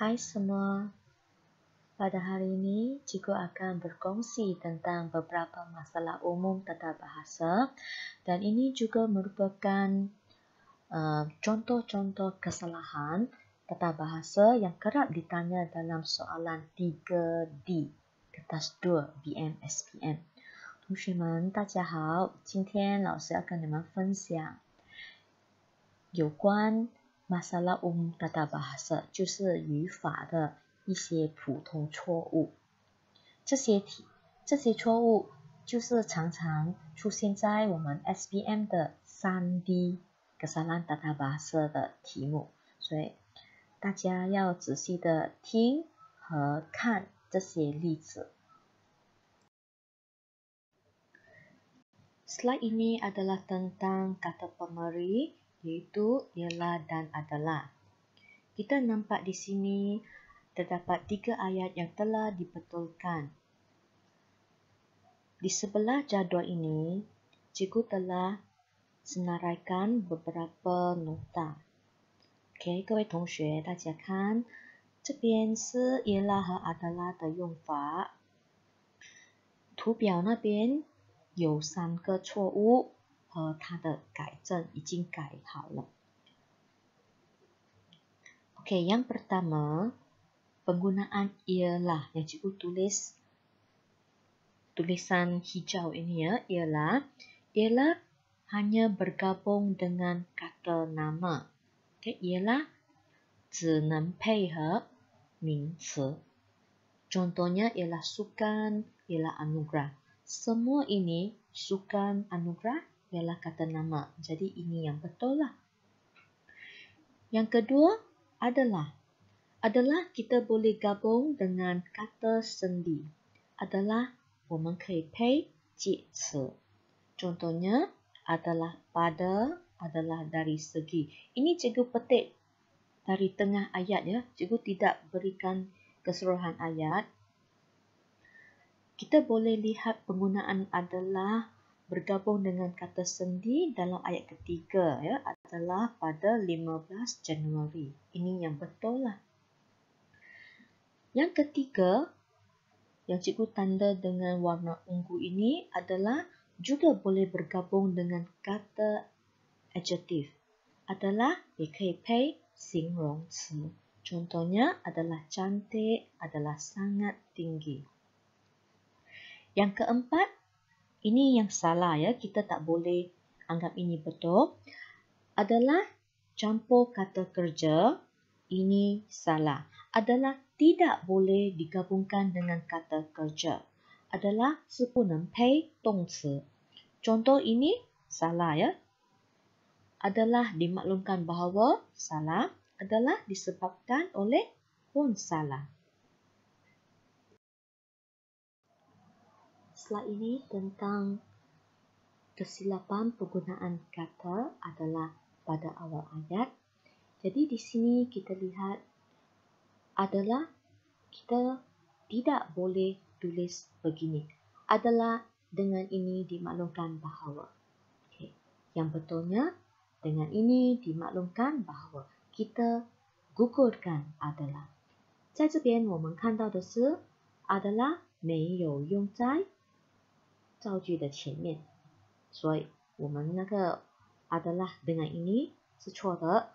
Hai semua, pada hari ini cikgu akan berkongsi tentang beberapa masalah umum tata bahasa dan ini juga merupakan contoh-contoh kesalahan tata bahasa yang kerap ditanya dalam soalan 3D kertas 2 BM-SPM。同学们，大家好，今天老师要跟你们分享有关masalah umum tata bahasa，就是语法的一些普通错误。这些错误就是常常出现在我们 SPM 的 3D kesalahan tata bahasa 的题目，所以大家要仔细的听和看这些例子。Slide ini adalah tentang kata pemberi, iaitu ialah dan adalah. Kita nampak di sini terdapat 3 ayat yang telah dibetulkan. Di sebelah jadual ini, cikgu telah senaraikan beberapa nota. OK， 各位同学，大家看，这边是ialah和adalah的用法。图表那边有3个错误和它的改正已经改好了。Okey, yang pertama, penggunaan ialah yang cikgu tulis tulisan hijau ini ya, ialah hanya bergabung dengan kata nama. Okey, ialah 只能配合名词。Contohnya ialah sukan, ialah anugerah. Semua ini sukan, anugerah ialah kata nama. Jadi ini yang betul lah. Yang kedua adalah. Adalah kita boleh gabung dengan kata sendi. Adalah 我们可以配介词。Contohnya adalah pada, adalah dari segi. Ini cikgu petik dari tengah ayat ya. Cikgu tidak berikan keseluruhan ayat. Kita boleh lihat penggunaan adalah bergabung dengan kata sendi dalam ayat ketiga ya, adalah pada 15 Januari. Ini yang betul lah. Yang ketiga, yang cikgu tanda dengan warna ungu ini adalah juga boleh bergabung dengan kata adjective. Adalah 也可以配形容词. Contohnya adalah cantik, adalah sangat tinggi. Yang keempat, ini yang salah ya, kita tak boleh anggap ini betul. Adalah campur kata kerja, ini salah. Adalah tidak boleh digabungkan dengan kata kerja. Adalah 是不能配动词. Contoh ini salah ya. Adalah dimaklumkan bahawa salah adalah disebabkan oleh pun salah. Slide ini tentang kesilapan penggunaan kata adalah pada awal ayat. Jadi di sini kita lihat adalah kita tidak boleh tulis begini. Adalah dengan ini dimaklumkan bahawa. Okay. Yang betulnya dengan ini dimaklumkan bahawa. Kita gugurkan adalah. 在这边我们看到的是 adalah 没有用在造句的前面，所以我们那个 adalah dengan ini 是错的，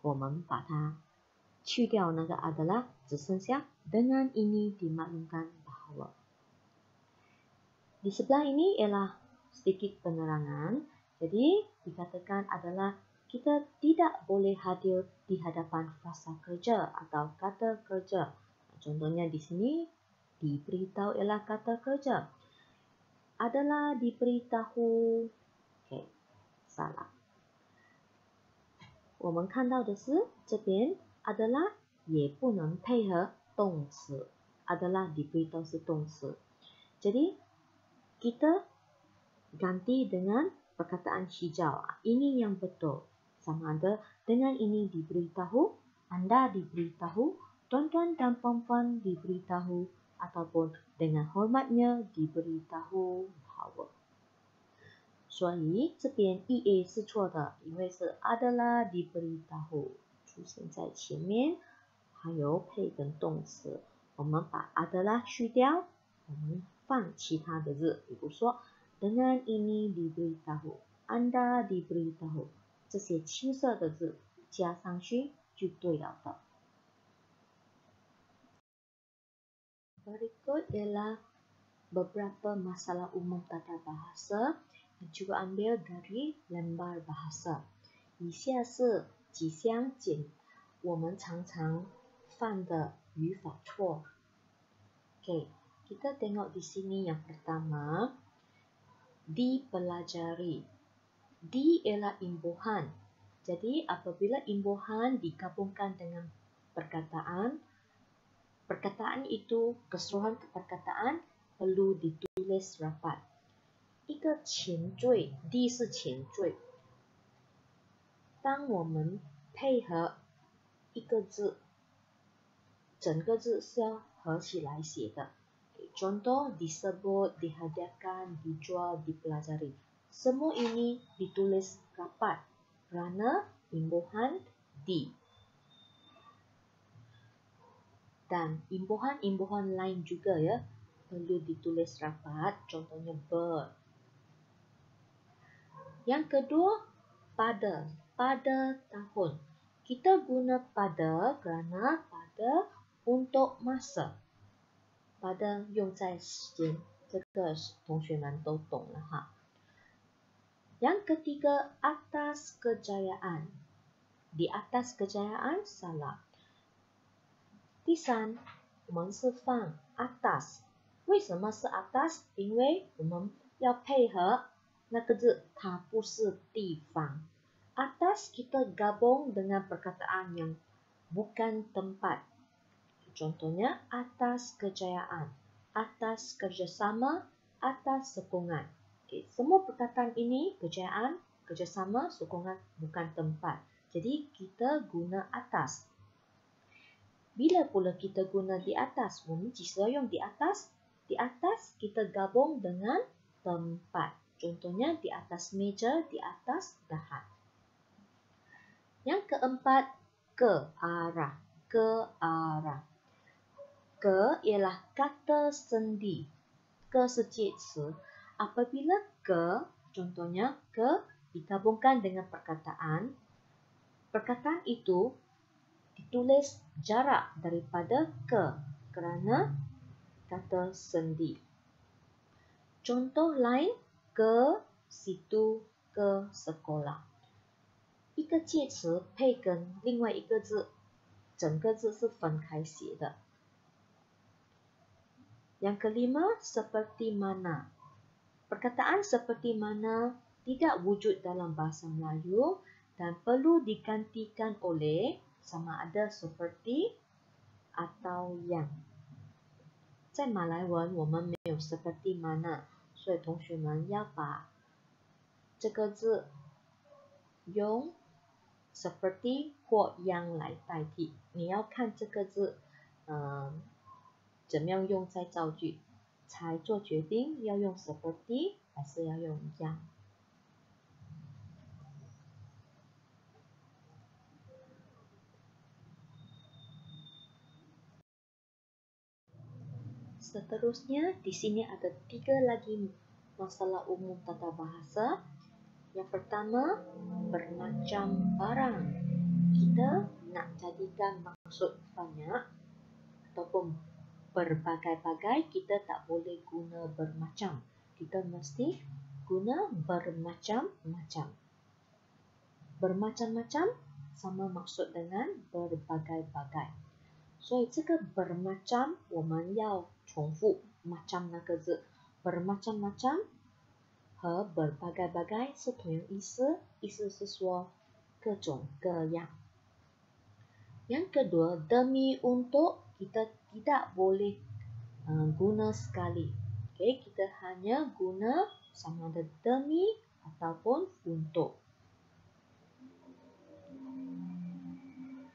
我们把它去掉那个 adalah， 只剩下 dengan ini dimaklumkan bahawa. Di sebelah ini ialah sedikit penerangan. Jadi dikatakan adalah kita tidak boleh hadir di hadapan frasa kerja atau kata kerja. Contohnya di sini diberitahu ialah kata kerja. Adalah diberitahu. Okay, salah. 我们看到的是这边 adalah 也不能配合动词。adalah diberitahu 是动词。jadi kita ganti dengan perkataan hijau. Ini yang betul. Sama ada dengan ini diberitahu, Anda diberitahu, tuan-tuan dan puan-puan diberitahu, ataupun dengan hormatnya diberitahu bahawa. 所以这边 EA 是错的，因为是 adalah diberitahu 出现在前面，还有配跟动词。我们把 adalah 去掉，我们放其他的字，比如说 dengan ini diberitahu, Anda diberitahu， 这些青色的字加上去就对了的。Berikut ialah beberapa masalah umum tata bahasa yang juga ambil dari lembar bahasa。以下是几项我们常常犯的语法错。Oke, kita tengok di sini yang pertama, dipelajari. Di ialah imbuhan. Jadi apabila imbuhan digabungkan dengan perkataan, perkataan itu, keseluruhan perkataan perlu ditulis rapat. 一个前缀 ，di 是前缀。当我们配合一个字，整个字是要合起来写的。Contoh disebut, dihadiahkan, dijual, dipelajari. Semua ini ditulis rapat kerana imbuhan di. Dan imbuhan-imbuhan lain juga ya perlu ditulis rapat. Contohnya ber. Yang kedua, pada. Pada tahun. Kita guna pada kerana pada untuk masa. Pada 用在时间，这个同学们都懂了哈。Yang ketiga, atas kejayaan. Di atas kejayaan salah. 第三，我们是放 atas。为什么是 atas？ 因为我们要配合那个字，它不是地方。Atas kita gabung dengan perkataan yang bukan tempat. Contohnya atas kejayaan, atas kerjasama, atas sokongan. Okay, semua perkataan ini kejayaan, kerjasama, sokongan bukan tempat. Jadi kita guna atas. Bila pula kita guna di atas? 我们几时要用 di atas? Di atas kita gabung dengan tempat. Contohnya di atas meja, di atas dahan. Yang keempat, ke arah. Ke arah. Ke ialah kata sendi. Ke 是介词. Apabila ke, contohnya ke digabungkan dengan perkataan, perkataan itu ditulis jarak daripada ke kerana kata sendi. Contoh lain, ke situ, ke sekolah. 一个介词配跟另外一个字，整个字是分开写的。Yang kelima, seperti mana. Perkataan seperti mana tidak wujud dalam bahasa Melayu dan perlu digantikan oleh sama ada seperti atau yang. 在马来文我们没有 seperti mana， 所以同学们要把这个字用 seperti 或 yang 来代替。你要看这个字怎么样用在造句，才做决定要用 seperti 还是要用 yang。Seterusnya, di sini ada 3 lagi masalah umum tata bahasa. Yang pertama, bermacam barang. Kita nak jadikan maksud banyak ataupun berbagai-bagai, kita tak boleh guna bermacam. Kita mesti guna bermacam-macam. Bermacam-macam sama maksud dengan berbagai-bagai. 所以这个 bermacam 我们要重复 macam 那个字 bermacam-macam 和 berbagai-bagai 是同样意思，意思是说各种各样。Yang kedua, demi untuk kita tidak boleh guna sekali. Okay, kita hanya guna sama ada demi ataupun untuk.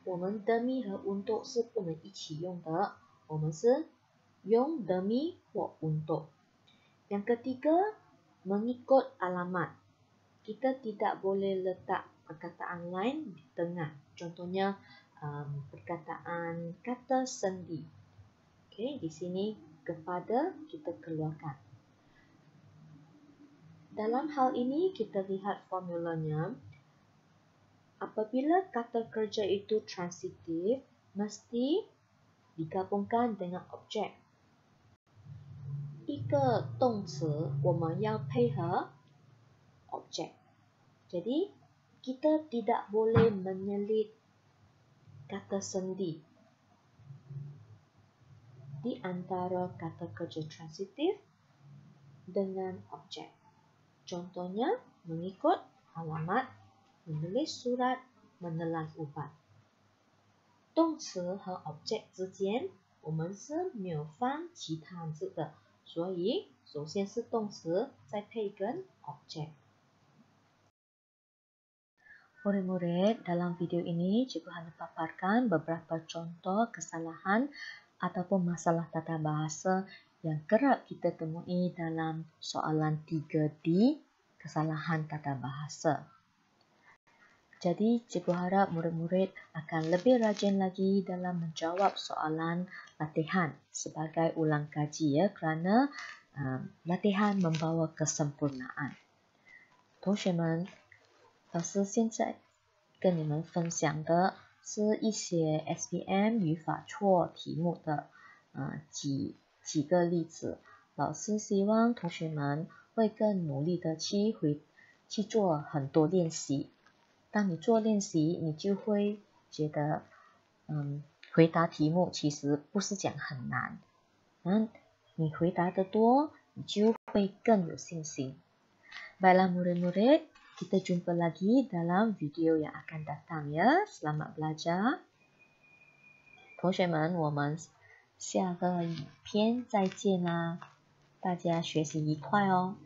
我们 demi 和 untuk 是不能一起用的，我们是用 demi 或 untuk. Yang ketiga, mengikut alamat. Kita tidak boleh letak perkataan lain di tengah. Contohnya, perkataan kata sendi. Okey, di sini kepada kita keluarkan. Dalam hal ini kita lihat formulanya. Apabila kata kerja itu transitif, mesti digabungkan dengan objek. 一个动词我们要配合 objek. Jadi kita tidak boleh menyelit kata sendi di antara kata kerja transitif dengan objek. Contohnya mengikut alamat, menulis surat, menelan ubat. 动词和 object 之间我们是没有放其他字的，所以首先是动词，再配跟 object. Murid-murid, dalam video ini cikgu hanya paparkan beberapa contoh kesalahan ataupun masalah tata bahasa yang kerap kita temui dalam soalan 3D kesalahan tata bahasa. Jadi, cikgu harap murid-murid akan lebih rajin lagi dalam menjawab soalan latihan sebagai ulang kaji ya, kerana latihan membawa kesempurnaan. 同学们，老师现在跟你们分享的是一些 SPM 语法错题目的几个例子。老师希望同学们会更努力的去做很多练习。当你做练习，你就会觉得回答题目其实不是讲很难。你回答的多，你就会更有信心。Baiklah murid-murid, kita jumpa lagi dalam video yang akan datang ya. Selamat belajar. 同学们，我们下个影片再见啦！大家学习愉快哦。